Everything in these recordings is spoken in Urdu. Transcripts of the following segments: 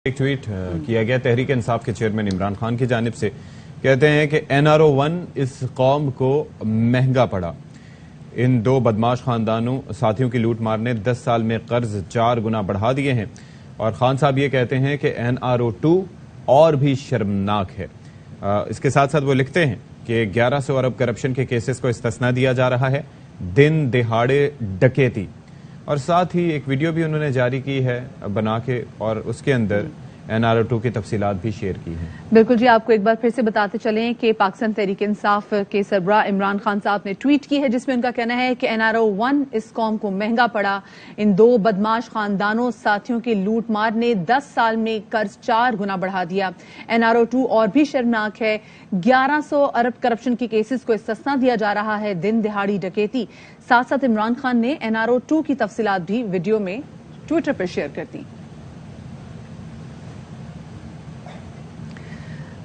ایک ٹویٹ کیا گیا تحریک انصاف کے چیئرمین عمران خان کی جانب سے، کہتے ہیں کہ NRO-1 اس قوم کو مہنگا پڑا۔ ان دو بدماش خاندانوں ساتھیوں کی لوٹ مار نے 10 سال میں قرض 4 گنا بڑھا دیے ہیں، اور خان صاحب یہ کہتے ہیں کہ NRO-2 اور بھی شرمناک ہے۔ اس کے ساتھ ساتھ وہ لکھتے ہیں کہ 1100 ارب کرپشن کے کیسز کو استثنا دیا جا رہا ہے، دن دہاڑے ڈکیتی، اور ساتھ ہی ایک ویڈیو بھی انہوں نے جاری کی ہے بنا کے، اور اس کے اندر NRO-2 کی تفصیلات بھی شیئر کی ہیں۔ بالکل جی، آپ کو ایک بار پھر سے بتاتے چلیں کہ پاکستان تحریک انصاف کے سربراہ عمران خان صاحب نے ٹویٹ کی ہے، جس میں ان کا کہنا ہے کہ NRO-1 اس قوم کو مہنگا پڑا۔ ان دو بدماش خاندانوں ساتھیوں کی لوٹ مار نے 10 سال میں قرض 4 گنا بڑھا دیا۔ NRO-2 اور بھی شرمناک ہے۔ 1100 ارب کرپشن کے کیسز کو استثنا دیا جا رہا ہے، دن دہاڑی ڈکیتی۔ ساتھ ساتھ عمران خان نے NRO-2 کی تفصیلات بھی ویڈیو میں ٹویٹر پر شیئر کر دی۔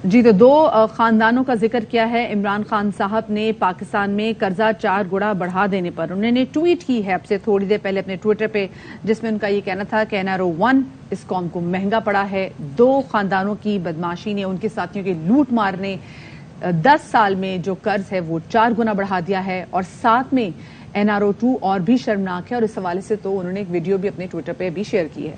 جی، تو دو خاندانوں کا ذکر کیا ہے عمران خان صاحب نے پاکستان میں قرضہ 4 گنا بڑھا دینے پر۔ انہوں نے ٹویٹ کی ہے اب سے تھوڑی دیر پہلے اپنے ٹویٹر پہ، جس میں ان کا یہ کہنا تھا کہ NRO-1 اس قوم کو مہنگا پڑا ہے۔ دو خاندانوں کی بدماشی نے، ان کے ساتھیوں کی لوٹ مار نے 10 سال میں جو قرض ہے وہ 4 گنا بڑھا دیا ہے، اور ساتھ میں NRO-2 اور بھی شرمناک ہے، اور اس حوالے سے تو انہوں نے ایک ویڈیو بھی اپنے ٹویٹر پہ بھی شیئر کی ہے۔